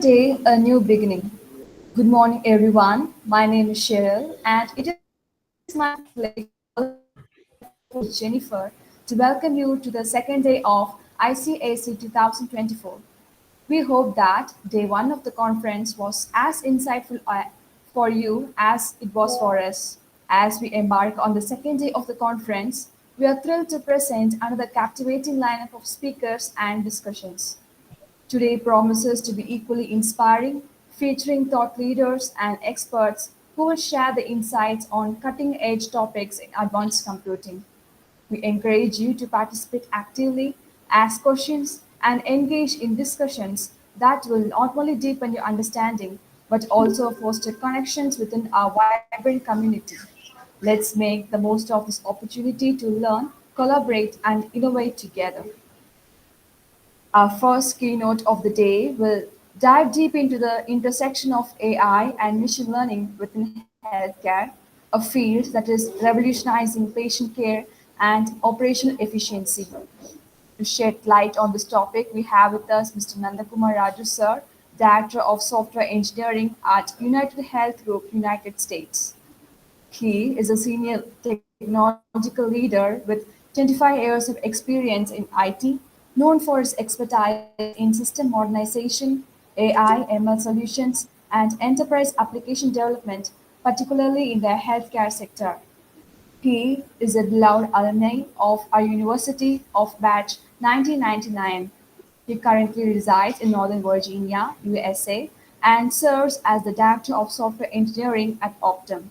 day, a new beginning. Good morning, everyone. My name is Cheryl, and it is my pleasure, along with my co-host Jennifer, to welcome you to the second day of ICAC 2024. We hope that day one of the conference was as insightful for you as it was for us. As we embark on the second day of the conference, we are thrilled to present another captivating lineup of speakers and discussions. Today promises to be equally inspiring, featuring thought leaders and experts who will share the insights on cutting edge topics in advanced computing. We encourage you to participate actively, ask questions, and engage in discussions that will not only deepen your understanding but also foster connections within our vibrant community. Let's make the most of this opportunity to learn, collaborate, and innovate together. Our first keynote of the day will dive deep into the intersection of AI and machine learning within healthcare, a field that is revolutionizing patient care and operational efficiency. To shed light on this topic, we have with us Mr. Nandhakumar Raju, sir, Director of Software Engineering at United Health Group, United States. He is a senior technological leader with 25 years of experience in IT, known for his expertise in system modernization, AI, ML solutions, and enterprise application development, particularly in the healthcare sector. He is a beloved alumni of our University of Batch 1999. He currently resides in Northern Virginia, USA, and serves as the Director of Software Engineering at Optum.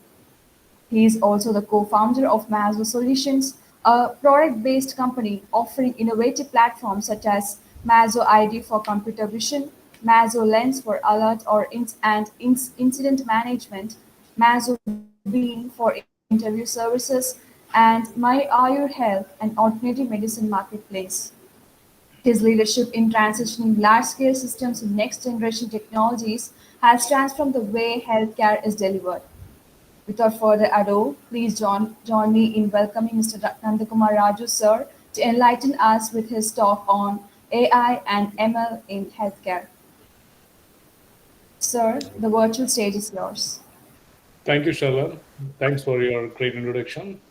He is also the co-founder of Mazo Solutions, a product-based company offering innovative platforms such as Mazo ID for computer vision, Mazo Lens for alert or incident management, Mazo Beam for interview services, and My Ayur Health, an alternative medicine marketplace. His leadership in transitioning large-scale systems to next-generation technologies has transformed the way healthcare is delivered. Without further ado, please join me in welcoming Mr. Nandhakumar Raju, sir, to enlighten us with his talk on AI and ML in healthcare. Sir, the virtual stage is yours. Thank you, Shalal. Thanks for your great introduction.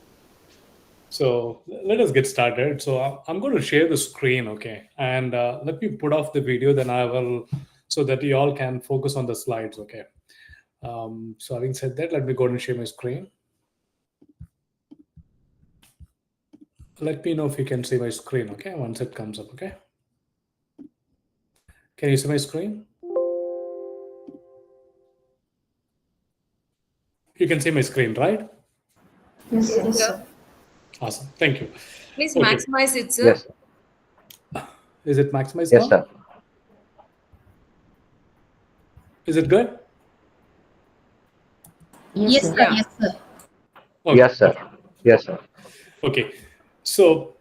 So let us get started. So I'm going to share the screen, okay? And let me put off the video, then I will, so that you all can focus on the slides, okay? So having said that, let me go and share my screen. Let me know if you can see my screen, okay? Once it comes up, okay? Can you see my screen? You can see my screen, right? Yes, Yes, sir. Yes, sir. sir. Awesome. Thank you. Please Okay. maximize it, sir. Yes, Is it maximized yes, now? sir. Is it good? Yes, Yes, sir. sir. Yes, sir. Okay. Yes, sir. Yes, sir. Okay. So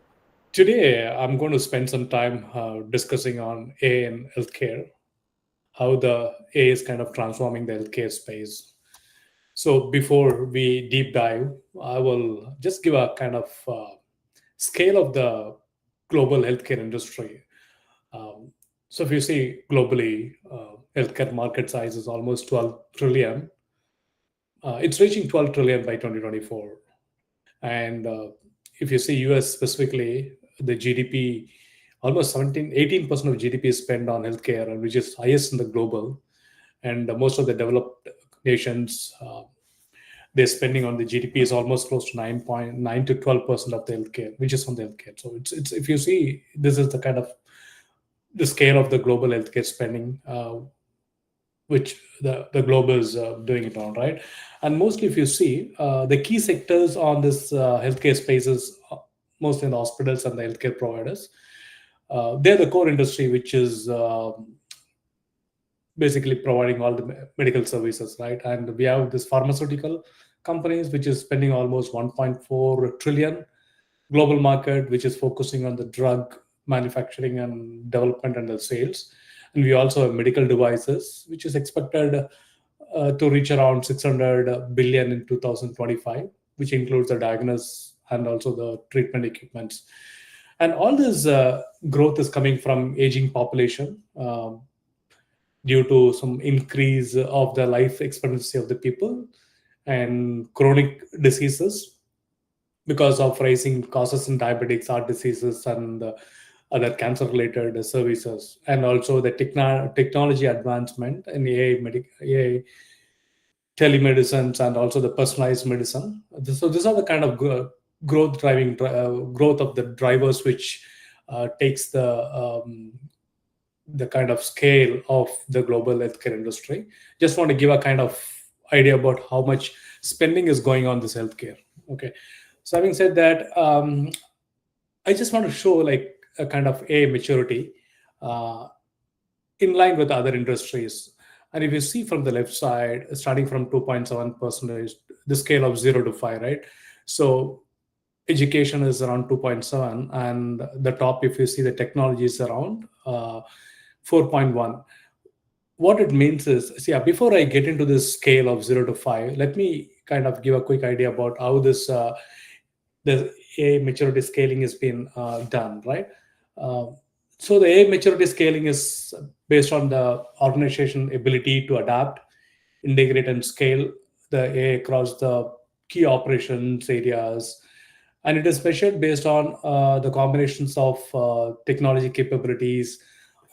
today I'm going to spend some time discussing on AI in healthcare, how the AI is kind of transforming the healthcare space. So before we deep dive, I will just give a kind of scale of the global healthcare industry. Um, so if you see globally, healthcare market size is almost 12 trillion. It's reaching 12 trillion by 2024. And if you see US specifically, the GDP, almost 18% of GDP is spent on healthcare, which is highest in the global. And most of the developed nations, their spending on the GDP is almost close to 9.9 to 12% of the healthcare, which is on the healthcare. So it's if you see, this is the kind of the scale of the global healthcare spending, which the globe is doing it on, right? And mostly, if you see, the key sectors on this healthcare spaces, mostly in the hospitals and the healthcare providers, they're the core industry, which is basically providing all the medical services, right? And we have this pharmaceutical companies, which is spending almost 1.4 trillion global market, which is focusing on the drug manufacturing and development and the sales. And we also have medical devices, which is expected to reach around 600 billion in 2025, which includes the diagnosis and also the treatment equipments. And all this growth is coming from aging population. due to some increase of the life expectancy of the people and chronic diseases because of rising causes in diabetics, heart diseases, and other cancer-related services, and also the technology advancement in AI telemedicines and also the personalized medicine. So these are the kind of growth of the drivers which takes the kind of scale of the global healthcare industry. Just want to give a kind of idea about how much spending is going on this healthcare. Okay, so having said that, I just want to show like a kind of a maturity uh, in line with other industries. And if you see from the left side, starting from 2.7 percentage, the scale of 0 to 5, right? So education is around 2.7, and the top, if you see the technology, is around 4.1. What it means is, see, before I get into this scale of 0 to 5, let me kind of give a quick idea about how this the A maturity scaling has been done, right? Uh, so the A maturity scaling is based on the organization ability to adapt, integrate, and scale the A across the key operations areas, and it is measured based on the combinations of technology capabilities,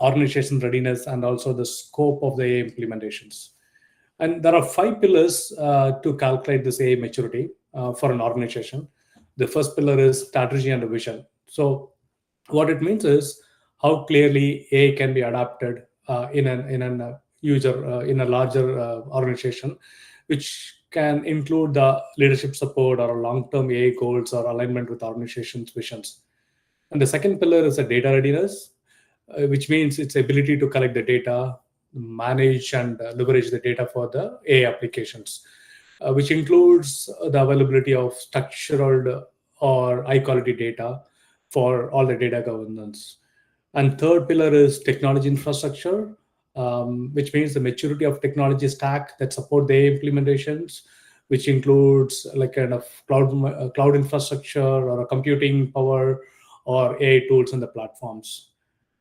organization readiness, and also the scope of the A implementations. And there are five pillars to calculate this A maturity for an organization. The first pillar is strategy and vision. So, what it means is how clearly A can be adapted in a larger organization, which can include the leadership support or long-term A goals or alignment with organization's visions. And the second pillar is the data readiness, which means its ability to collect the data, manage and leverage the data for the AI applications, which includes the availability of structured or high quality data for all the data governance. And third pillar is technology infrastructure, which means the maturity of technology stack that support the AI implementations, which includes like kind of cloud infrastructure or a computing power or AI tools and the platforms.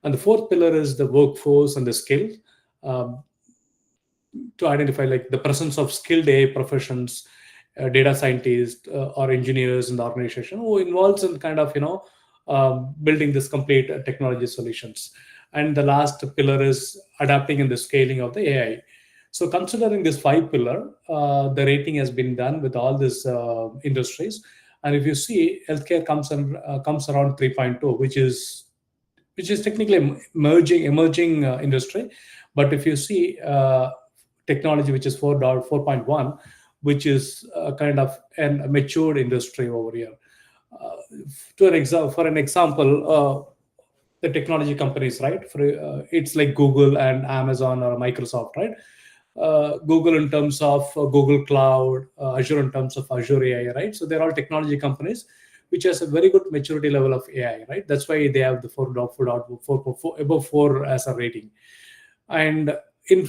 And the fourth pillar is the workforce and the skill, um, to identify like the presence of skilled AI professions, data scientists or engineers in the organization who involves in kind of building this complete technology solutions. And the last pillar is adapting and the scaling of the AI. So considering this five pillar, the rating has been done with all these industries. And if you see, healthcare comes around 3.2, which is technically emerging industry. But if you see technology, which is 4.1, which is kind of a matured industry over here. Uh, for an example, the technology companies, right? It's like Google and Amazon or Microsoft, right? Google in terms of Google Cloud, Azure in terms of Azure AI, right? So they're all technology companies which has a very good maturity level of AI, right? That's why they have the 4.4 above 4 as a rating. And in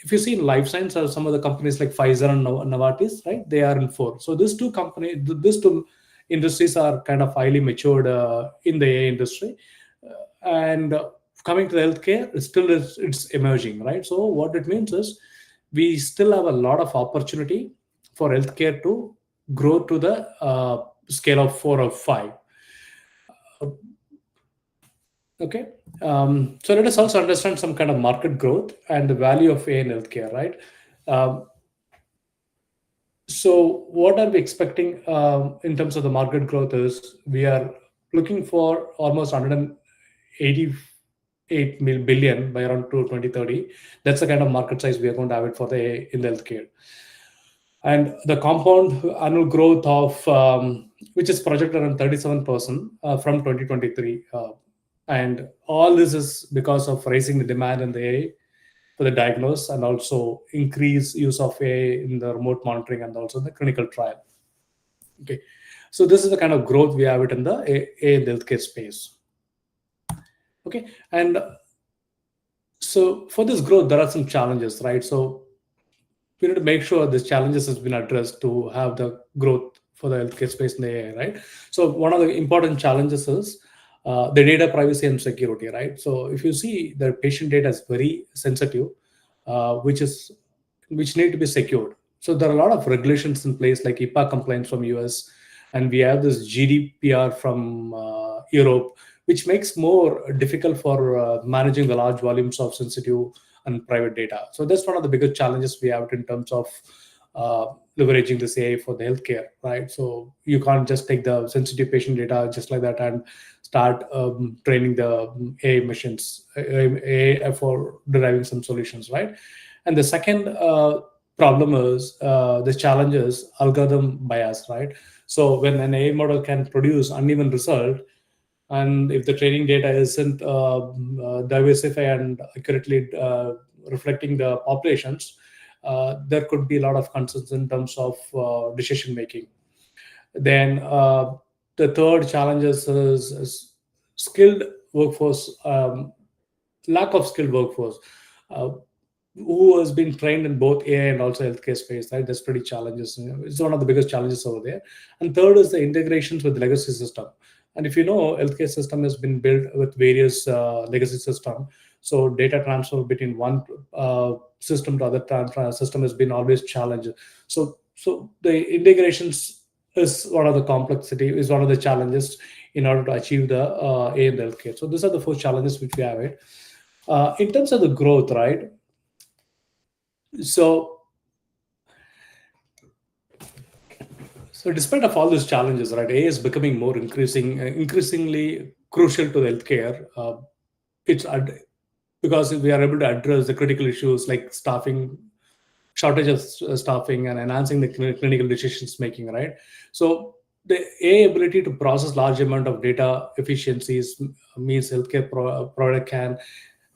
if you see in life science or some of the companies like Pfizer and Novartis, right, they are in 4. So these two industries are kind of highly matured in the AI industry. And coming to the healthcare, it's emerging, right? So what it means is we still have a lot of opportunity for healthcare to grow to the scale of 4 or 5. Okay. So let us also understand some kind of market growth and the value of AI in healthcare, right? Um, so what are we expecting in terms of the market growth is we are looking for almost 188 billion by around 2030. That's the kind of market size we are going to have it for the AI in the healthcare. And the compound annual growth of which is projected around 37% from 2023. And all this is because of raising the demand in the AI for the diagnose and also increase use of AI in the remote monitoring and also the clinical trial. Okay, so this is the kind of growth we have it in the AI in the healthcare space. Okay, and so for this growth, there are some challenges, right? So we need to make sure this challenges has been addressed to have the growth for the healthcare space in the AI, right? So one of the important challenges is the data privacy and security, right? So if you see the patient data is very sensitive, which need to be secured. So there are a lot of regulations in place, like HIPAA compliance from US, and we have this GDPR from Europe, which makes more difficult for managing the large volumes of sensitive and private data. So that's one of the biggest challenges we have in terms of uh, leveraging this AI for the healthcare, right? So you can't just take the sensitive patient data just like that and start training the AI machines, AI for deriving some solutions, right? And the second problem is the challenge is algorithm bias, right? So when an AI model can produce uneven result, and if the training data isn't diversified and accurately reflecting the populations, there could be a lot of concerns in terms of decision making. Then the third challenge is skilled workforce, lack of skilled workforce. Uh, who has been trained in both AI and also healthcare space, right? That's pretty challenges. It's one of the biggest challenges over there. And third is the integrations with legacy system. And if you know, healthcare system has been built with various legacy system. So data transfer between one system to other system has been always challenged. So the integrations is one of the complexity, is one of the challenges in order to achieve the AI in the healthcare. So these are the four challenges which we have it. In terms of the growth, right? So So, despite of all these challenges, right, AI is becoming more increasingly crucial to the healthcare. It's ad- because we are able to address the critical issues like staffing, shortage of staffing, and enhancing the clinical decisions making. Right. So the AI ability to process large amount of data efficiencies means healthcare provider can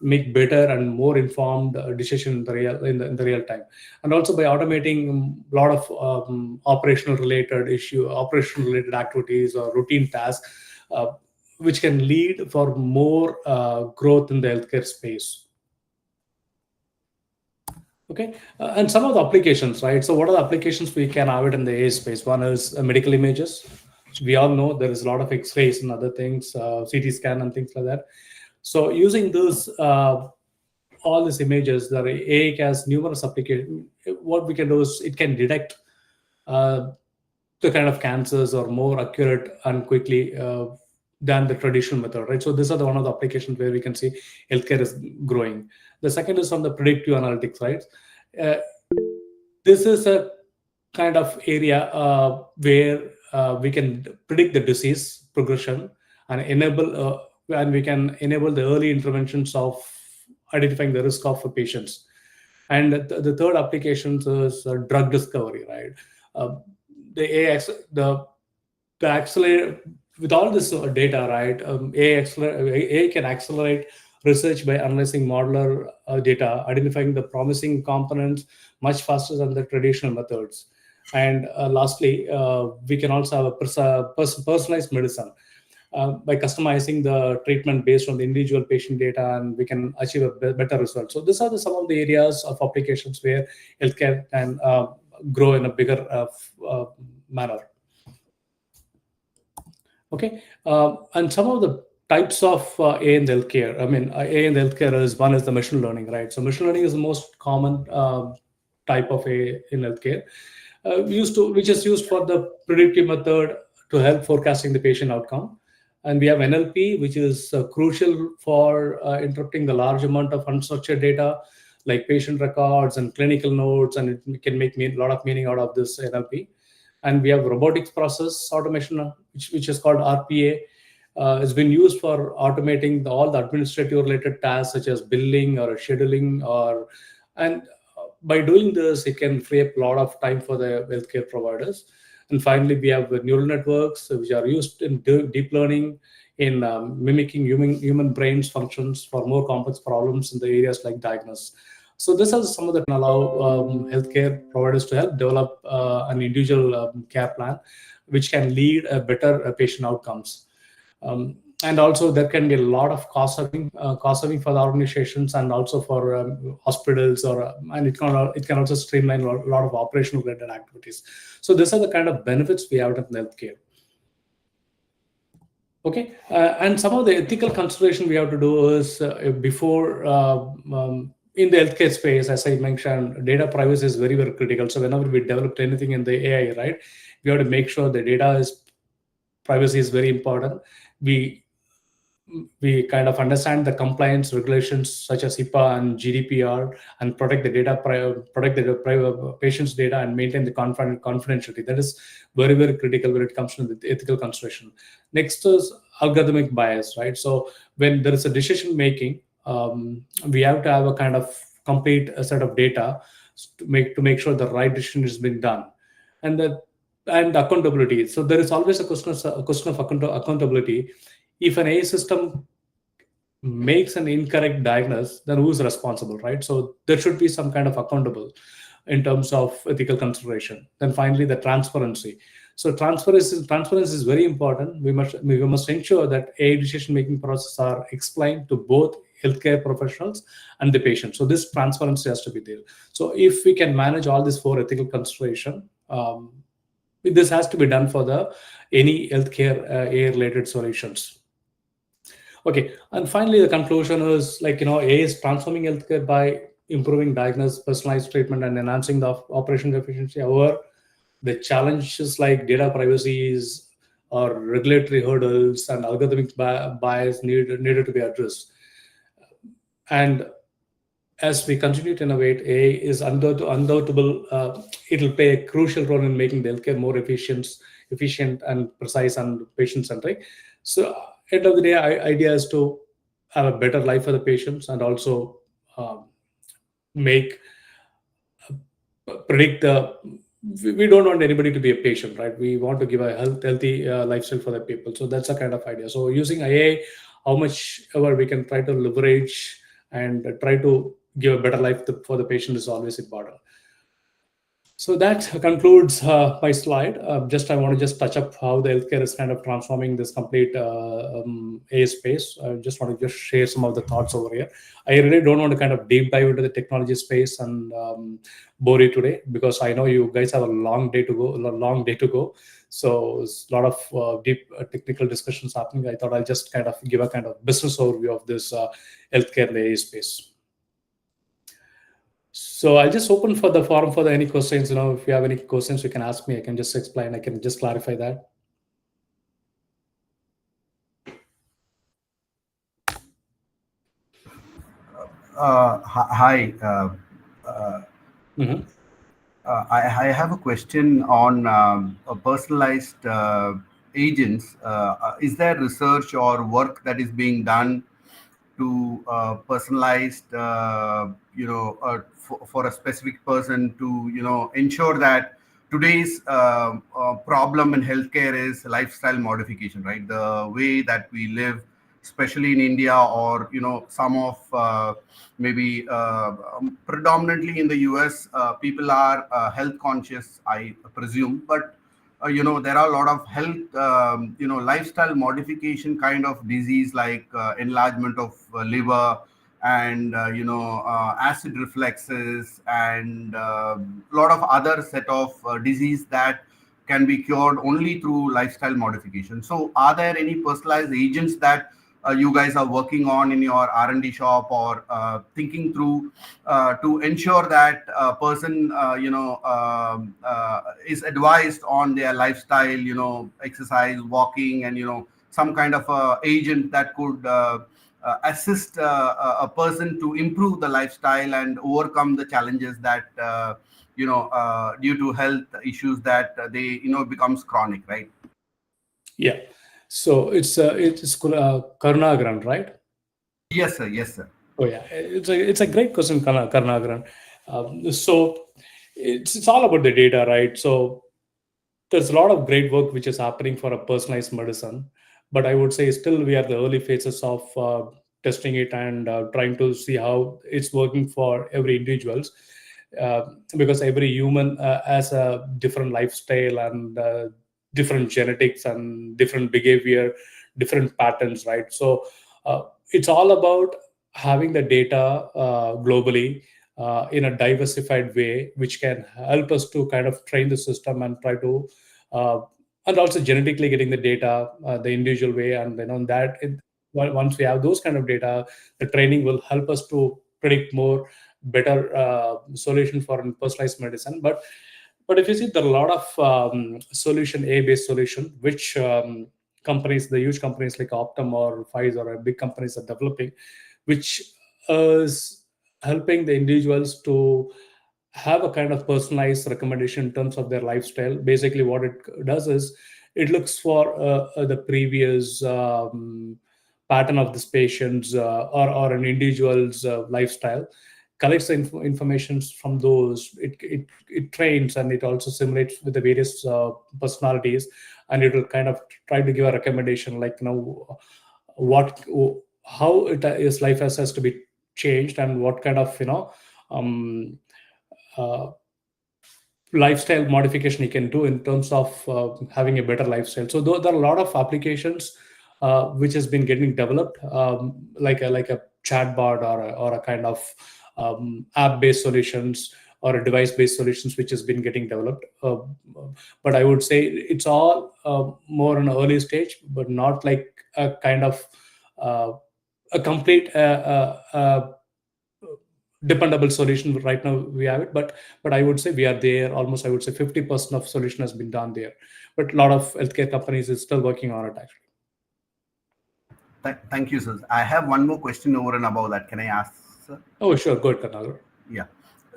make better and more informed decision in the real time, and also by automating a lot of operational related activities or routine tasks, uh, which can lead for more growth in the healthcare space. Okay, and some of the applications, right? So, what are the applications we can have it in the AI space? One is medical images. So we all know there is a lot of X-rays and other things, CT scan and things like that. So, using this, all these images, the AI has numerous applications. What we can do is it can detect uh, the kind of cancers or more accurate and quickly than the traditional method, right? So these are one of the applications where we can see healthcare is growing. The second is on the predictive analytics, right? Uh, this is a kind of area where we can predict the disease progression and and we can enable the early interventions of identifying the risk of patients. And the third application is drug discovery, right? Uh, the AI, the accelerate with all this data, right? AI can accelerate research by analyzing modular data, identifying the promising components much faster than the traditional methods. And lastly, we can also have a personalized medicine by customizing the treatment based on the individual patient data, and we can achieve a better result. So these are some of the areas of applications where healthcare can grow in a bigger manner. Okay, and some of the types of AI in healthcare. I mean, AI in healthcare is one is the machine learning, right? So machine learning is the most common type of AI in healthcare, which is used for the predictive method to help forecasting the patient outcome. And we have NLP, which is crucial for interpreting the large amount of unstructured data like patient records and clinical notes, and it can make a lot of meaning out of this NLP. And we have robotics process automation, which is called RPA. It's been used for automating all the administrative related tasks such as billing or scheduling, and by doing this, it can free up a lot of time for the healthcare providers. And finally, we have neural networks which are used in deep learning in mimicking human brains functions for more complex problems in the areas like diagnosis. So this is some of that can allow healthcare providers to help develop an individual care plan, which can lead a better patient outcomes. And also there can be a lot of cost saving for the organizations and also for hospitals, and it can also streamline a lot of operational related activities. So these are the kind of benefits we have in healthcare. Okay, and some of the ethical consideration we have to do is before in the healthcare space, as I mentioned, data privacy is very, very critical. So whenever we developed anything in the AI, right, we have to make sure the data is privacy is very important. We kind of understand the compliance regulations such as HIPAA and GDPR, and protect the data, protect the patient's data, and maintain the confidentiality. That is very, very critical when it comes to the ethical consideration. Next is algorithmic bias, right? So when there is a decision making, we have to have a kind of complete set of data to make sure the right decision is being done, and the and accountability. So there is always a question of accountability. If an AI system makes an incorrect diagnosis, then who's responsible, right? So there should be some kind of accountable in terms of ethical consideration. Then finally, the transparency. So transparency is very important. We must ensure that AI decision making processes are explained to both healthcare professionals and the patient. So this transparency has to be there. So if we can manage all these four ethical consideration, this has to be done for the any healthcare AI related solutions. Okay, and finally, the conclusion is like, AI is transforming healthcare by improving diagnosis, personalized treatment, and enhancing the operational efficiency. However, the challenges like data privacies or regulatory hurdles and algorithmic bias needed to be addressed. And as we continue to innovate, AI is undoubtable. It will play a crucial role in making the healthcare more efficient and precise and patient-centric. So, end of the day, idea is to have a better life for the patients, and also make predict the. We don't want anybody to be a patient, right? We want to give a healthy lifestyle for the people. So that's a kind of idea. So using AI, how much ever we can try to leverage and try to give a better life for the patient is always important. So that concludes my slide. Just I want to just touch up how the healthcare is kind of transforming this complete AI space. I just want to just share some of the thoughts over here. I really don't want to kind of deep dive into the technology space and bore you today, because I know you guys have a long day to go. So it's a lot of deep technical discussions happening. I thought I'll just kind of give a kind of business overview of this healthcare and AI space. So I'll just open for the forum for any questions. If you have any questions, you can ask me. I can just explain. I can just clarify that. Hi. Mhm. I have a question on personalized agents. Is there research or work that is being done to personalized, for a specific person to, ensure that today's problem in healthcare is lifestyle modification, right? The way that we live, especially in India, or some of maybe predominantly in the US, people are health conscious, I presume, but there are a lot of health, lifestyle modification kind of disease, like enlargement of liver, and acid reflexes, and a lot of other set of disease that can be cured only through lifestyle modification. So are there any personalized agents that you guys are working on in your R&D shop, or thinking through to ensure that a person is advised on their lifestyle, exercise, walking, and some kind of agent that could assist a person to improve the lifestyle and overcome the challenges that due to health issues that they becomes chronic, right? Yeah. So it's Karunagaran, right? Yes, sir. Yes, sir. Oh yeah, it's a great question, Karunagaran. So it's all about the data, right? So there's a lot of great work which is happening for a personalized medicine, but I would say still we are the early phases of testing it and trying to see how it's working for every individuals, because every human has a different lifestyle and different genetics and different behavior, different patterns, right? So it's all about having the data globally in a diversified way, which can help us to kind of train the system and try to, uh, and also genetically getting the data the individual way. And once we have those kind of data, the training will help us to predict more better solution for personalized medicine. But if you see, there are a lot of solution A-based solution which companies, the huge companies like Optum or Pfizer or big companies are developing, which is helping the individuals to have a kind of personalized recommendation in terms of their lifestyle. Basically, what it does is it looks for the previous pattern of this patient's or an individual's lifestyle, collects the information from those. It trains, and it also simulates with the various personalities, and it will kind of try to give a recommendation, like, what how his life has to be changed, and what kind of um, uh, lifestyle modification he can do in terms of having a better lifestyle. So there are a lot of applications which has been getting developed, like a chatbot or a kind of app-based solutions or a device-based solutions which has been getting developed. But I would say it's all more in an early stage, but not like a kind of a complete dependable solution right now we have it. But I would say we are there almost. I would say 50% of solution has been done there, but a lot of healthcare companies is still working on it, actually. Thank you, sir. I have one more question over and above that. Can I ask, sir? Oh, sure. Good, Karnagar. Yeah.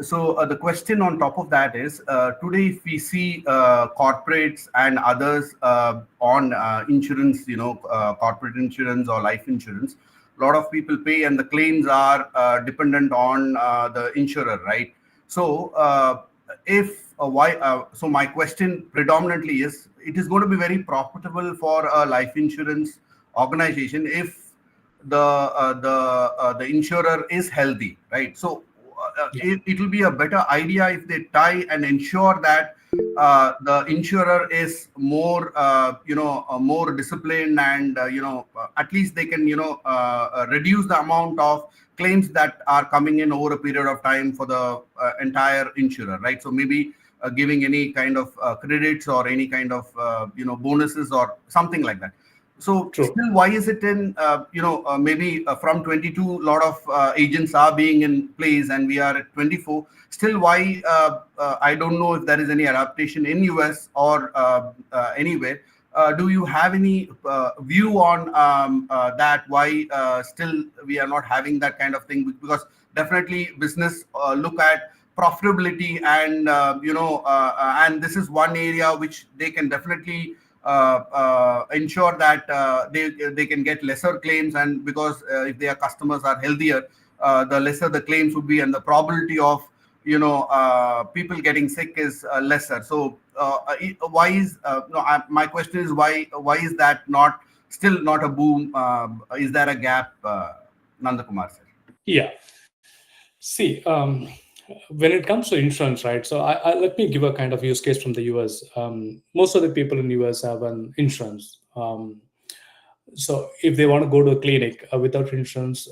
So the question on top of that is, today if we see corporates and others on insurance, corporate insurance or life insurance, a lot of people pay and the claims are dependent on the insurer, right? So so my question predominantly is, it is going to be very profitable for a life insurance organization if the insurer is healthy, right? So it will be a better idea if they tie and ensure that the insurer is more more disciplined, and at least they can reduce the amount of claims that are coming in over a period of time for the entire insurer, right? So maybe giving any kind of credits or any kind of bonuses or something like that. So True. still, why is it in maybe from 22, a lot of agents are being in place, and we are at 24. Still, why I don't know if there is any adaptation in US or anywhere. Do you have any view on that? Why still we are not having that kind of thing? Because definitely business look at profitability, and and this is one area which they can definitely ensure that they can get lesser claims, and because if their customers are healthier, the lesser the claims would be, and the probability of people getting sick is lesser. So why is my question is, why is that not still not a boom? Is there a gap, Nandhakumar sir? Yeah. See, when it comes to insurance, right? So let me give a kind of use case from the US. Most of the people in US have an insurance. So if they want to go to a clinic without insurance,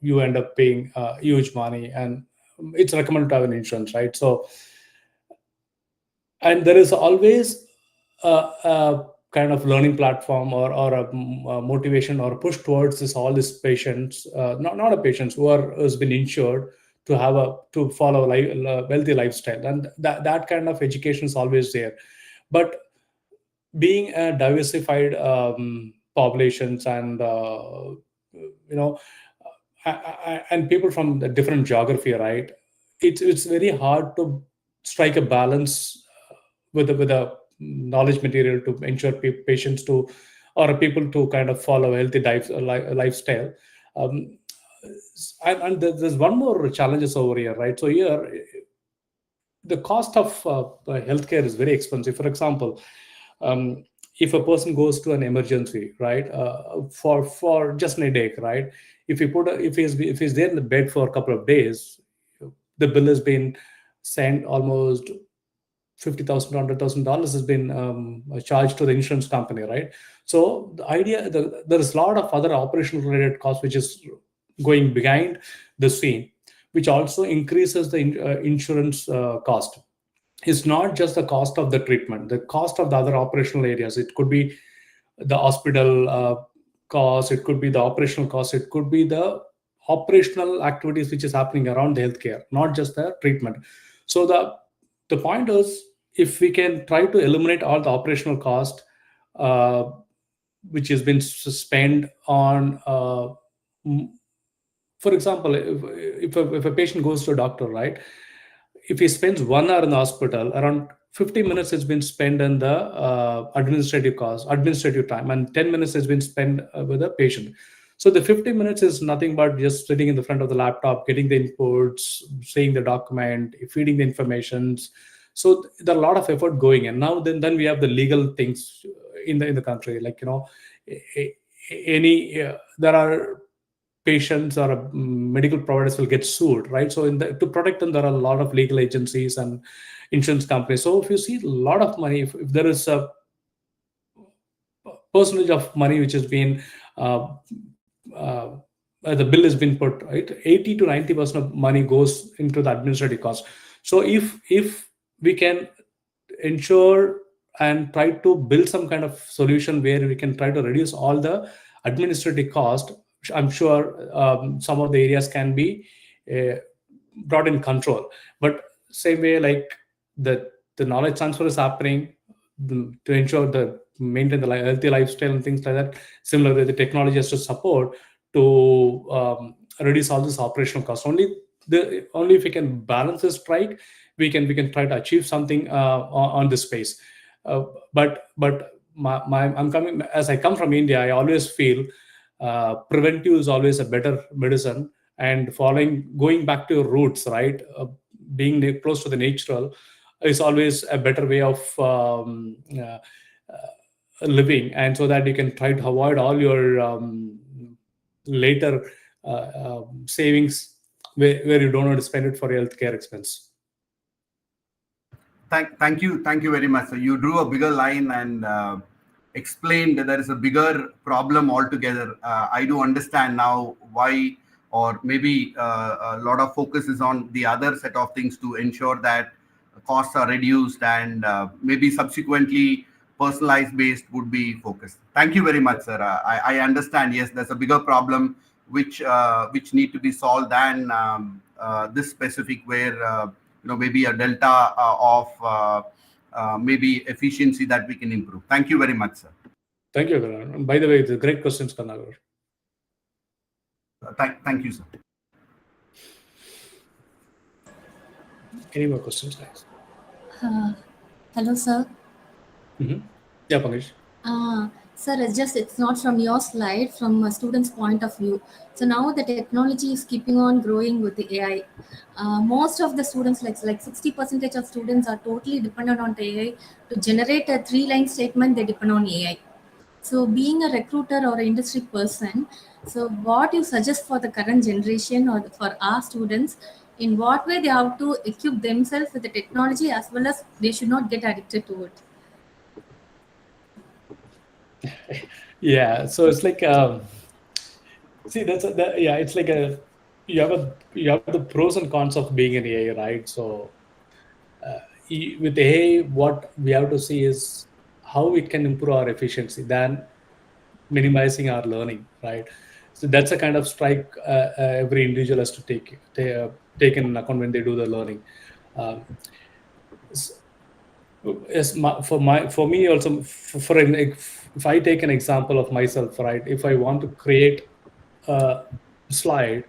you end up paying huge money, and it's recommended to have an insurance, right? So, and there is always a kind of learning platform or a motivation or push towards all these patients, not a patients who has been insured, to follow a wealthy lifestyle, and that kind of education is always there. But being a diversified populations, and and people from the different geography, right? It's very hard to strike a balance with a knowledge material to ensure patients to, or people to kind of follow a healthy lifestyle. Um, and there's one more challenges over here, right? So here, the cost of healthcare is very expensive. For example, if a person goes to an emergency, right, for just an headache, right? If he's there in the bed for a couple of days, the bill has been sent almost $50,000, $100,000 has been charged to the insurance company, right? So the idea, there is a lot of other operational related costs which is going behind the scene, which also increases the insurance cost. It's not just the cost of the treatment, the cost of the other operational areas. It could be the hospital cost, it could be the operational cost, it could be the operational activities which is happening around the healthcare, not just the treatment. So the point is, if we can try to eliminate all the operational cost, uh, which has been spent on, for example, if a patient goes to a doctor, right? If he spends 1 hour in the hospital, around 50 minutes has been spent in the administrative time, and 10 minutes has been spent with the patient. So the 50 minutes is nothing but just sitting in the front of the laptop, getting the inputs, seeing the document, feeding the informations. So there are a lot of effort going in. Now then we have the legal things in the country, like, any there are patients or medical providers will get sued, right? So to protect them, there are a lot of legal agencies and insurance companies. So if you see a lot of money, if there is a percentage of money which has been uh, uh, the bill has been put, right, 80 to 90% of money goes into the administrative cost. So if we can ensure and try to build some kind of solution where we can try to reduce all the administrative cost, I'm sure some of the areas can be uh, brought in control. But same way, like the knowledge transfer is happening, to ensure the maintain the healthy lifestyle and things like that. Similarly, the technology has to support to reduce all this operational cost. Only if we can balance this strike, we can try to achieve something on this space. Uh, but I'm coming, as I come from India, I always feel preventive is always a better medicine, and going back to your roots, right? Being close to the natural is always a better way of living, and so that you can try to avoid all your later savings where you don't want to spend it for your healthcare expense. Thank you very much. So you drew a bigger line and explained that there is a bigger problem altogether. I do understand now why, or maybe a lot of focus is on the other set of things to ensure that costs are reduced, and maybe subsequently personalized based would be focused. Thank you very much, sir. I understand. Yes, there's a bigger problem which need to be solved than this specific, where maybe a delta of maybe efficiency that we can improve. Thank you very much, sir. Thank you, Karan. And by the way, the great questions, Kanagar. Thank you, sir. Any more questions, guys? Hello, sir. Yeah, Pankaj. Sir, it's not from your slide, from a student's point of view. So now the technology is keeping on growing with the AI. Most of the students, like 60% of students, are totally dependent on the AI. To generate a 3-line statement, they depend on AI. So being a recruiter or an industry person, so what you suggest for the current generation or for our students, in what way they have to equip themselves with the technology, as well as they should not get addicted to it? Yeah, so it's like see, yeah, it's like you have the pros and cons of being an AI, right? So with AI, what we have to see is how it can improve our efficiency than minimizing our learning, right? So that's a kind of strike every individual has to take in account when they do the learning. Yes, for me also, if I take an example of myself, right? If I want to create a slide,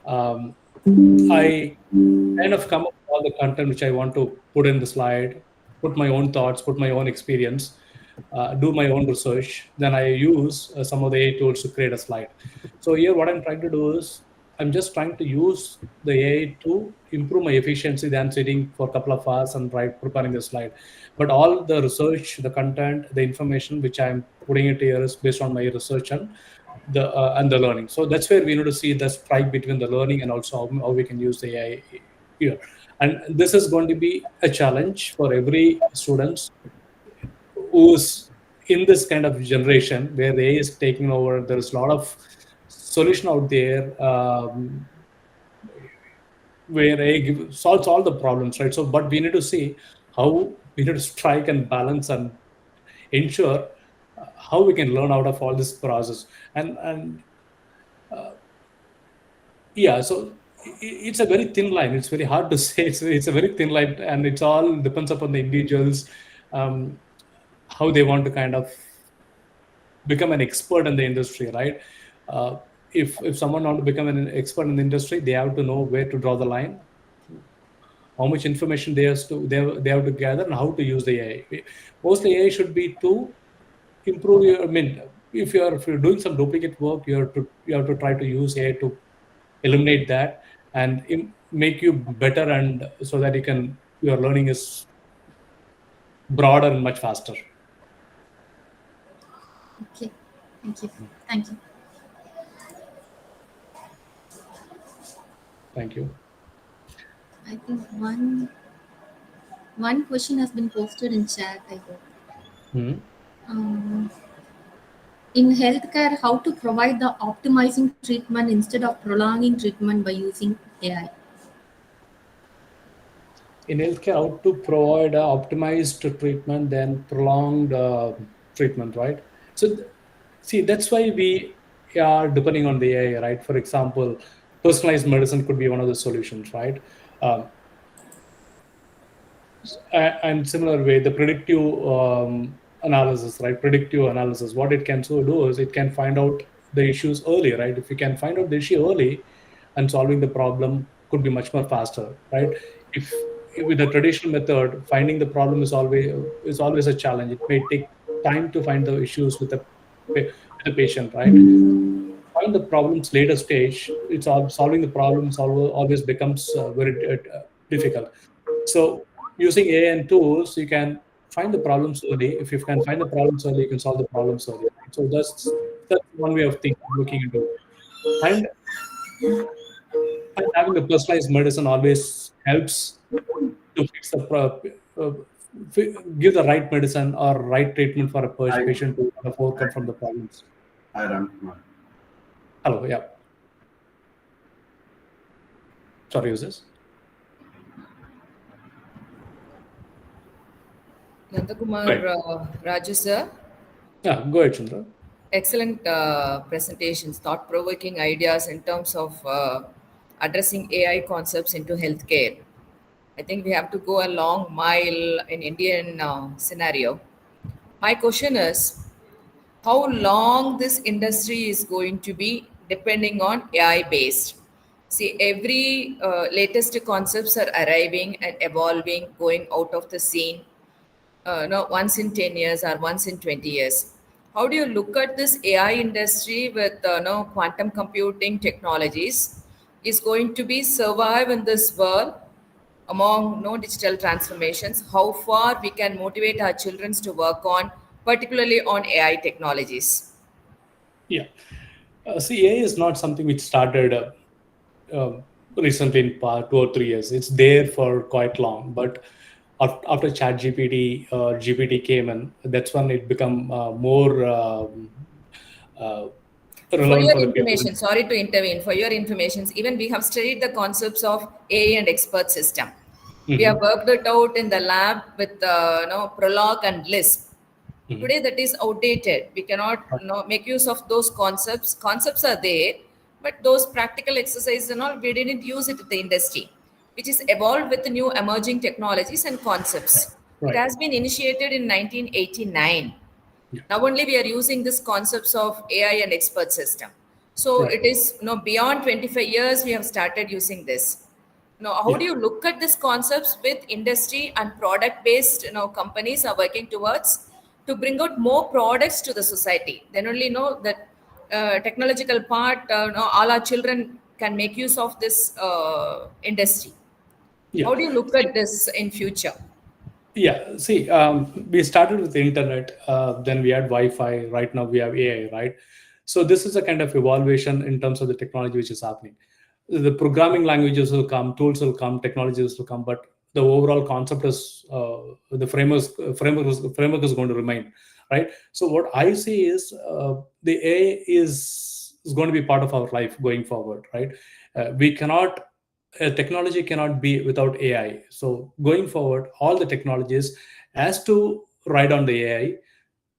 I kind of come up with all the content which I want to put in the slide, put my own thoughts, put my own experience, do my own research. Then I use some of the AI tools to create a slide. So here, what I'm trying to do is I'm just trying to use the AI to improve my efficiency than sitting for a couple of hours and preparing the slide. But all the research, the content, the information which I'm putting it here is based on my research and the learning. So that's where we need to see the strike between the learning and also how we can use the AI here. And this is going to be a challenge for every student who's in this kind of generation where AI is taking over. There's a lot of solution out there where AI solves all the problems, right? So, but we need to see how we need to strike and balance and ensure how we can learn out of all this process. And Yeah, so it's a very thin line. It's very hard to say. It's a very thin line, and it's all depends upon the individuals, um, how they want to kind of become an expert in the industry, right? Uh, if someone want to become an expert in the industry, they have to know where to draw the line, how much information they have to gather, and how to use the AI. Mostly, AI should be to improve your. I mean, if you're doing some duplicate work, you have to try to use AI to eliminate that and make you better, and so that your learning is broader and much faster. Okay. Thank you. Thank you. Thank you. I think one question has been posted in chat, I hope. Mhm. Um, in healthcare, how to provide the optimizing treatment instead of prolonging treatment by using AI? In healthcare, how to provide optimized treatment than prolonged treatment, right? So, see, that's why we are depending on the AI, right? For example, personalized medicine could be one of the solutions, right? Um, and similar way, the predictive analysis, right? Predictive analysis, what it can so do is it can find out the issues early, right? If you can find out the issue early, and solving the problem could be much more faster, right? If with the traditional method, finding the problem is always a challenge. It may take time to find the issues with the patient, right? Find the problems later stage. It's all solving the problems always becomes very difficult. So using AI and tools, you can find the problems early. If you can find the problems early, you can solve the problems early. Right? So that's one way of thinking, looking into it. And, and having a personalized medicine always helps to fix give the right medicine or right treatment for a I patient to kind of overcome from the problems. I run. Hello, yeah. Sorry, who's this? Nandhakumar Right. Raju, sir. Yeah, go ahead, Chandra. Excellent presentations, thought provoking ideas in terms of addressing AI concepts into healthcare. I think we have to go a long mile in Indian scenario. My question is how long this industry is going to be depending on AI based. See, every latest concepts are arriving and evolving, going out of the scene no, once in 10 years or once in 20 years. How do you look at this AI industry with no quantum computing technologies is going to be survive in this world among no digital transformations? How far we can motivate our children to work on, particularly on AI technologies? Yeah. See, AI is not something which started recently in 2 or 3 years. It's there for quite long, but after Chat GPT, GPT came in, that's when it become more uh, For relevant your for the people. information, sorry to intervene, for your information, even we have studied the concepts of AI and expert system. We have Mhm. worked it out in the lab with Prolog and Lisp. Mhm. Today that is outdated. We cannot make use of those concepts. Concepts are there, but those practical exercises and all, we didn't use it in the industry, which is evolved with the new emerging technologies and concepts. It Right. has been initiated in 1989. Yeah. Now only we are using this concepts of AI and expert system. So Right. it is beyond 25 years we have started using this. Now, how Yeah. do you look at these concepts with industry and product based companies are working towards to bring out more products to the society? Then only know that technological part, all our children can make use of this industry. Yeah. How do you look at this in future? Yeah, see, we started with the internet, then we had Wi-Fi. Right now, we have AI, right? So this is a kind of evaluation in terms of the technology which is happening. The programming languages will come, tools will come, technologies will come, but the overall concept is the framework is going to remain, right? So what I see is the AI is going to be part of our life going forward, right? We cannot technology cannot be without AI. So going forward, all the technologies has to ride on the AI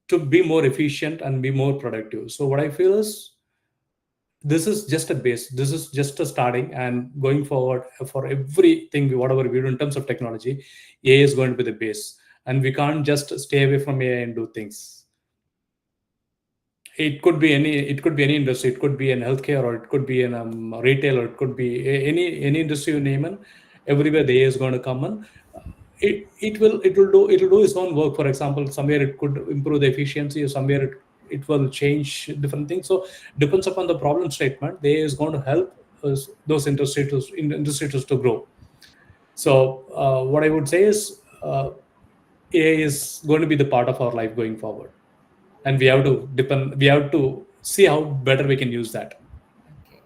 to be more efficient and be more productive. So what I feel is this is just a base. This is just a starting, and going forward for everything, whatever we do in terms of technology, AI is going to be the base, and we can't just stay away from AI and do things. It could be any industry. It could be in healthcare, or it could be in retail, or it could be any industry you name it. Everywhere the AI is going to come in. It will do its own work. For example, somewhere it could improve the efficiency, or somewhere it will change different things. So depends upon the problem statement. The AI is going to help those industries to grow. So what I would say is, AI is going to be the part of our life going forward, and we have to depend. We have to see how better we can use that. Okay.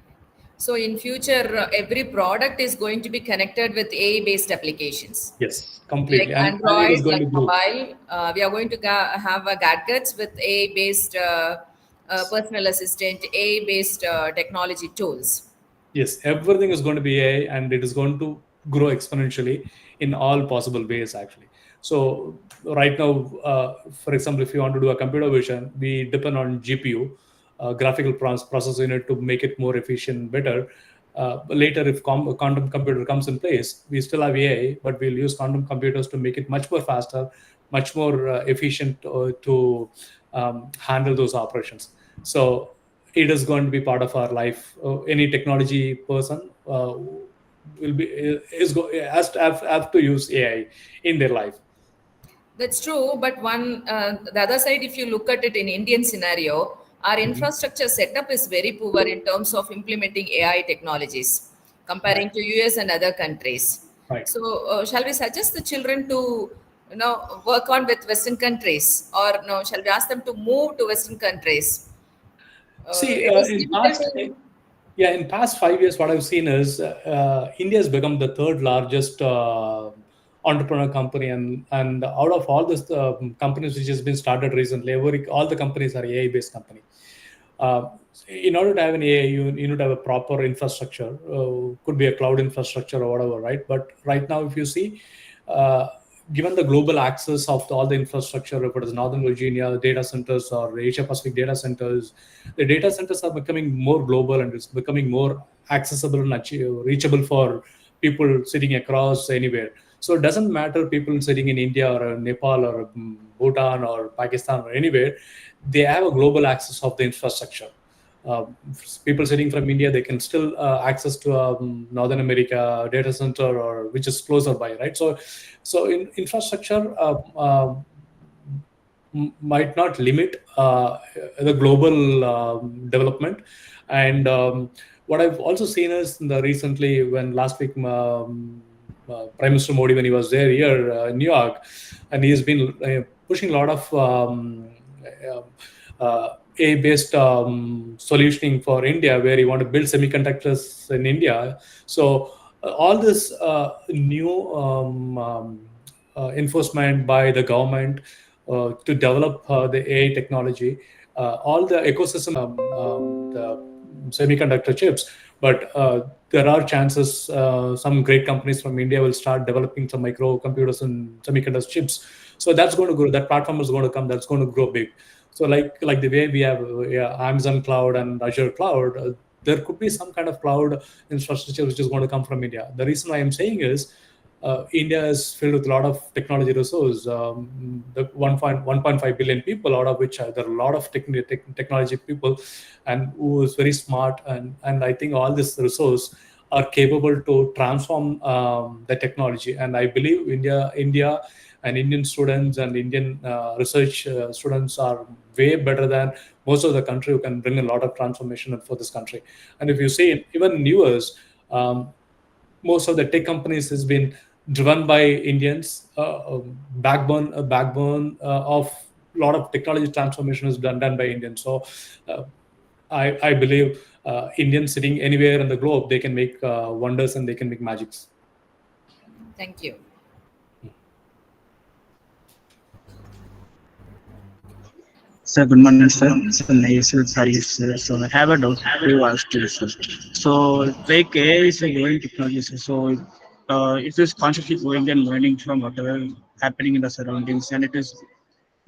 So in future, every product is going to be connected with AI-based applications. Yes, Like completely, and it Android, is going like to grow. mobile, we are going to have gadgets with AI-based personal assistant, AI-based technology tools. Yes, everything is going to be AI, and it is going to grow exponentially in all possible ways, actually. So right now, for example, if you want to do a computer vision, we depend on GPU, graphical processor unit, to make it more efficient, better. Later, if quantum computer comes in place, we still have AI, but we'll use quantum computers to make it much more faster, much more efficient to handle those operations. So it is going to be part of our life. Any technology person will be has to have to use AI in their life. That's true, but the other side, if you look at it in Indian scenario, our Mhm. infrastructure setup is very poor in terms of implementing AI technologies comparing Right, to US and other countries. right. So, shall we suggest the children to, work on with Western countries, or no? Shall we ask them to move to Western countries? See, It is in limited past, in. yeah, in past 5 years, what I've seen is India has become the third largest entrepreneur company, and out of all this companies which has been started recently, all the companies are AI based company. Uh, in order to have an AI, you need to have a proper infrastructure. Could be a cloud infrastructure or whatever, right? But right now, if you see, uh, given the global access of all the infrastructure, if it is Northern Virginia data centers or Asia Pacific data centers, the data centers are becoming more global, and it's becoming more accessible and reachable for people sitting across anywhere. So it doesn't matter people sitting in India or Nepal or Bhutan or Pakistan or anywhere, they have a global access of the infrastructure. Uh, People sitting from India, they can still access to Northern America data center, or which is closer by, right? So in infrastructure might not limit the global development. And what I've also seen is in the recently, when last week Prime Minister Modi, when he was there here in New York, and he's been pushing a lot of uh, AI-based solutioning for India, where you want to build semiconductors in India. So all this new enforcement by the government to develop the AI technology, all the ecosystem, the semiconductor chips. But there are chances some great companies from India will start developing some microcomputers and semiconductor chips. So that's going to grow. That platform is going to come. That's going to grow big. So like the way we have Amazon Cloud and Azure Cloud, there could be some kind of cloud infrastructure which is going to come from India. The reason why I'm saying is India is filled with a lot of technology resource. The 1.5 billion people, out of which there are a lot of technology people, and who is very smart. And I think all this resource are capable to transform the technology. And I believe India and Indian students and Indian research students are way better than most of the country, who can bring a lot of transformation for this country. And if you see, even in US, most of the tech companies has been driven by Indians. Backbone of a lot of technology transformation is done by Indians. So uh, I believe Indians sitting anywhere in the globe, they can make wonders, and they can make magics. Thank you. Sir, good morning, sir. So, nice, sorry, sir. So, I have a doubt to ask you, sir. So, like AI is a growing technology, sir. So, it is constantly growing and learning from whatever happening in the surroundings, and it is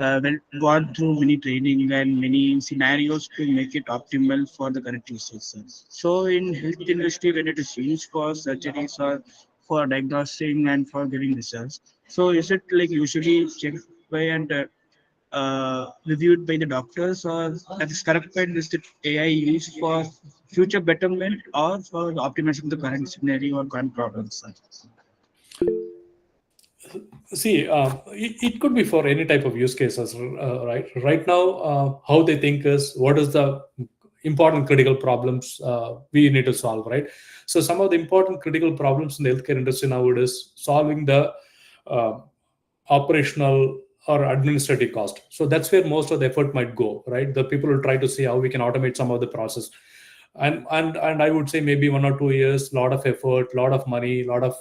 well, gone through many training and many scenarios to make it optimal for the current usage. Sir. So in health industry, when it is used for surgeries or for diagnosing and for giving results, so is it like usually checked by and reviewed by the doctors, or at this correct point is the AI used for future betterment or for optimizing the current scenario or current problems? Sir? See, it could be for any type of use cases, right? Right now, how they think is what is the important critical problems we need to solve, right? So some of the important critical problems in the healthcare industry nowadays solving the uh, operational or administrative cost. So that's where most of the effort might go, right? The people will try to see how we can automate some of the process, and I would say maybe 1 or 2 years, lot of effort, lot of money, lot of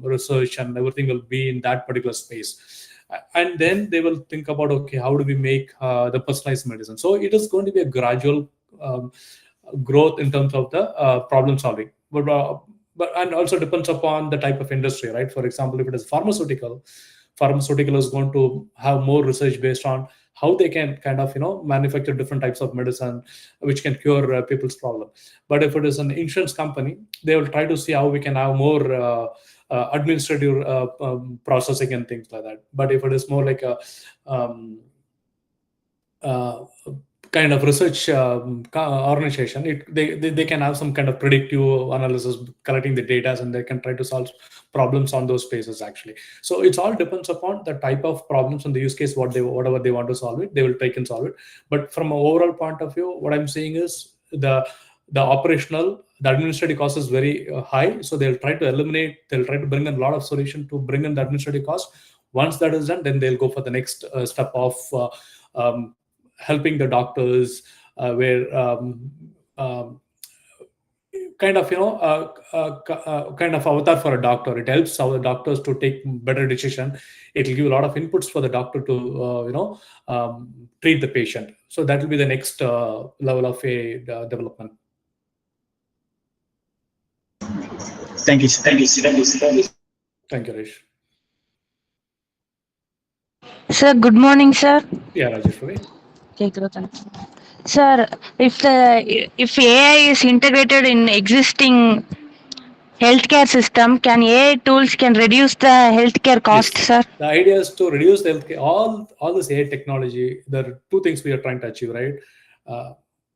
research, and everything will be in that particular space. And then they will think about, okay, how do we make the personalized medicine? So it is going to be a gradual um, growth in terms of the problem solving, but and also depends upon the type of industry, right? For example, if it is pharmaceutical is going to have more research based on how they can kind of manufacture different types of medicine which can cure people's problem. But if it is an insurance company, they will try to see how we can have more administrative processing and things like that. But if it is more like a um, uh, kind of research organization, they can have some kind of predictive analysis, collecting the data, and they can try to solve problems on those spaces actually. So it's all depends upon the type of problems and the use case, whatever they want to solve it, they will take and solve it. But from an overall point of view, what I'm saying is the administrative cost is very high, so they'll try to bring in a lot of solution to bring in the administrative cost. Once that is done, then they'll go for the next step of um, helping the doctors, where kind of kind of avatar for a doctor. It helps our doctors to take better decision. It will give a lot of inputs for the doctor to treat the patient. So that will be the next level of a development. Thank you, sir. Thank you, sir. Thank you, sir. Thank you. Thank you, Rish. Sir, good morning, sir. Yeah, Rajeshwari. Okay, good. Sir, if AI is integrated in existing healthcare system, can AI tools can reduce the healthcare cost, Yes, sir? the idea is to reduce the healthcare. All this AI technology. There are two things we are trying to achieve, right? Uh,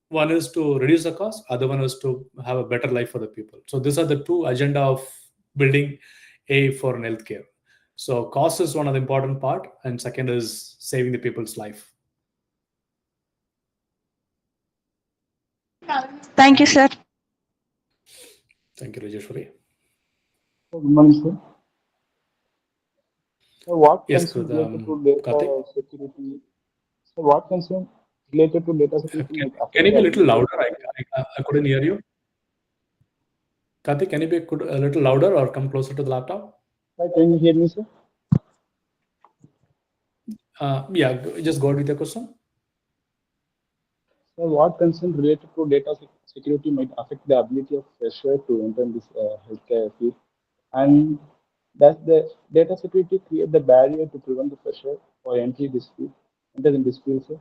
One is to reduce the cost. Other one is to have a better life for the people. So these are the two agenda of building AI for an healthcare. So cost is one of the important part, and second is saving the people's life. Thank you, sir. Thank you, Rajeshwari. Good morning, sir. So what Yes, concern good. related to Karthik, data security? So what concern related to data security can, might can affect you the be a little ability of louder? I couldn't hear you. Karthik, can you be a little louder or come closer to the laptop? Can you hear me, sir? Yeah, just go ahead with the question. So what concern related to data security might affect the ability of fresher to enter this healthcare field? And does the data security create the barrier to prevent the fresher or enter in this field, sir?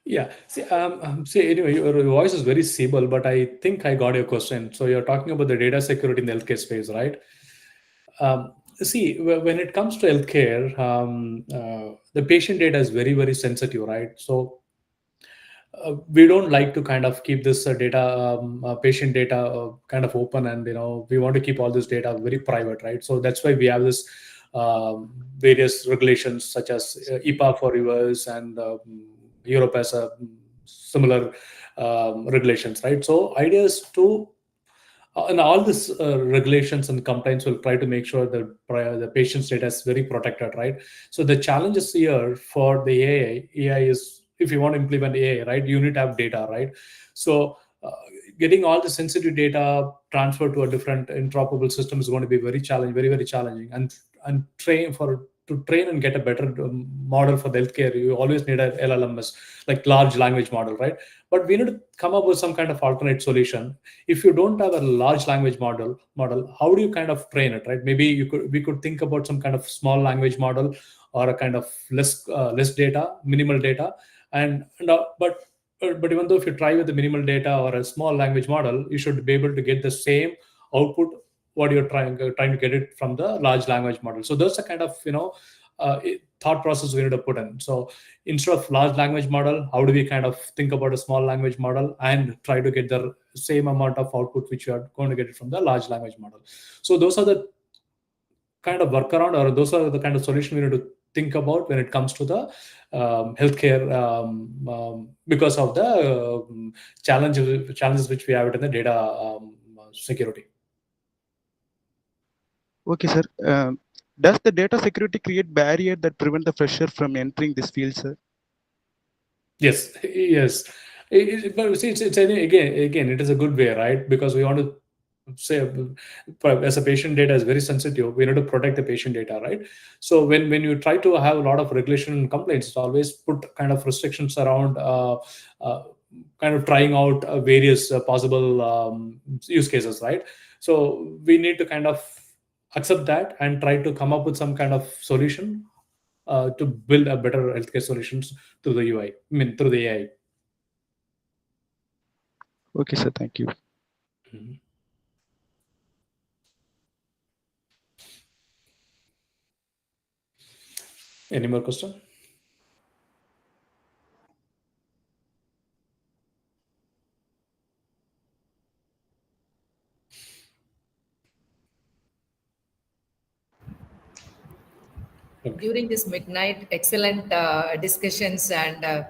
Yeah. See, anyway, your voice is very feeble, but I think I got your question. So you're talking about the data security in the healthcare space, right? See, when it comes to healthcare, the patient data is very, very sensitive, right? So we don't like to kind of keep this patient data kind of open, and we want to keep all this data very private, right? So that's why we have this various regulations such as EPA for US, and Europe has a similar regulations, right? So idea is to and all these regulations and compliance will try to make sure that the patient's data is very protected, right? So the challenges here for the AI is, if you want to implement AI, right, you need to have data, right? So getting all the sensitive data transferred to a different interoperable system is going to be very challenging, very, very challenging. And to to train and get a better model for the healthcare, you always need a LLMs, like large language model, right? But we need to come up with some kind of alternate solution. If you don't have a large language model, how do you kind of train it, right? Maybe we could think about some kind of small language model, or a kind of less data, minimal data, but even though if you try with the minimal data or a small language model, you should be able to get the same output what you're trying to get it from the large language model. So those are kind of thought process we need to put in. So instead of large language model, how do we kind of think about a small language model and try to get the same amount of output which you are going to get it from the large language model? So those are the kind of workaround, or those are the kind of solution we need to think about when it comes to the healthcare, because of the challenges which we have in the data security. Okay, sir. Does the data security create barrier that prevent the fresher from entering this field, sir? Yes, yes. But see, it's again, it is a good way, right? Because we want to say, as a patient data is very sensitive, we need to protect the patient data, right? So when you try to have a lot of regulation and complaints, it's always put kind of restrictions around kind of trying out various possible use cases, right? So we need to kind of accept that and try to come up with some kind of solution to build a better healthcare solutions through the UI, I mean through the AI. Okay, sir. Thank you. Mhm. Any more question? Okay. During this midnight, excellent discussions and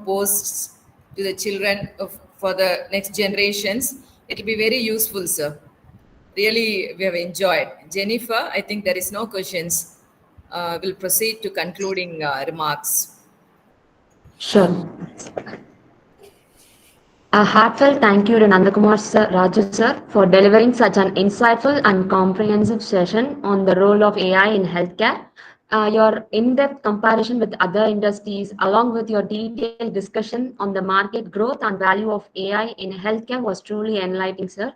posts to the children for the next generations. It will be very useful, sir. Really, we have enjoyed. Jennifer, I think there is no questions. We'll proceed to concluding remarks. Sure. A heartfelt thank you to Nandhakumar Raju sir for delivering such an insightful and comprehensive session on the role of AI in healthcare. Your in-depth comparison with other industries, along with your detailed discussion on the market growth and value of AI in healthcare, was truly enlightening, sir.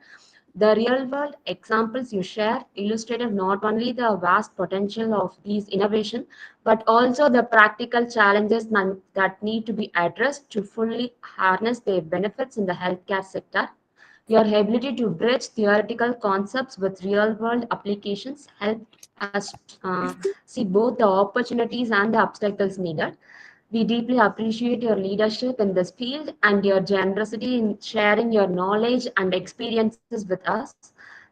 The real-world examples you shared illustrated not only the vast potential of these innovations, but also the practical challenges that need to be addressed to fully harness their benefits in the healthcare sector. Your ability to bridge theoretical concepts with real-world applications helped us see both the opportunities and the obstacles needed. We deeply appreciate your leadership in this field and your generosity in sharing your knowledge and experiences with us.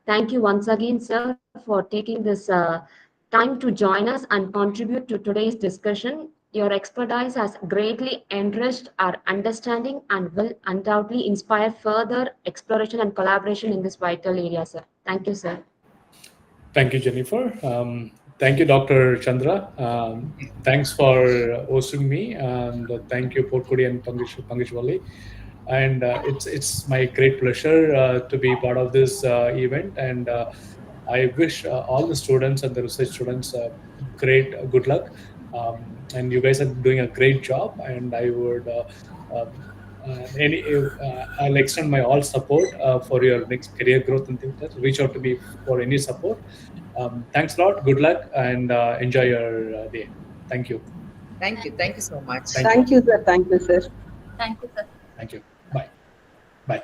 Thank you once again, sir, for taking this time to join us and contribute to today's discussion. Your expertise has greatly enriched our understanding and will undoubtedly inspire further exploration and collaboration in this vital area, sir. Thank you, sir. Thank you, Jennifer. Thank you, Dr. Chandra. Thanks for hosting me, and thank you, Porkudi and Pangishwali. And it's my great pleasure to be part of this event. And I wish all the students and the research students great good luck. And you guys are doing a great job. And I would I'll extend my all support for your next career growth and things like that. Reach out to me for any support. Thanks a lot. Good luck and enjoy your day. Thank you. Thank you. Thank you so much. Thank you, sir. Thank you, sir. Thank you, sir. Thank you. Bye. Bye.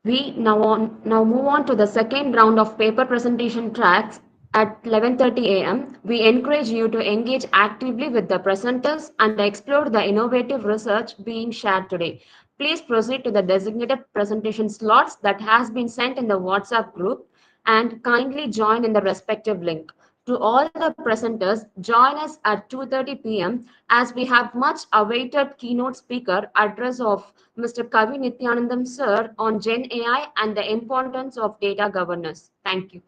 We now move on to the second round of paper presentation tracks. At 11:30 a.m., we encourage you to engage actively with the presenters and explore the innovative research being shared today. Please proceed to the designated presentation slots that has been sent in the WhatsApp group and kindly join in the respective link. To all the presenters, join us at 2:30 p.m. as we have much awaited keynote speaker address of Mr. Kavi Nityanandam sir on Gen AI and the importance of data governance. Thank you.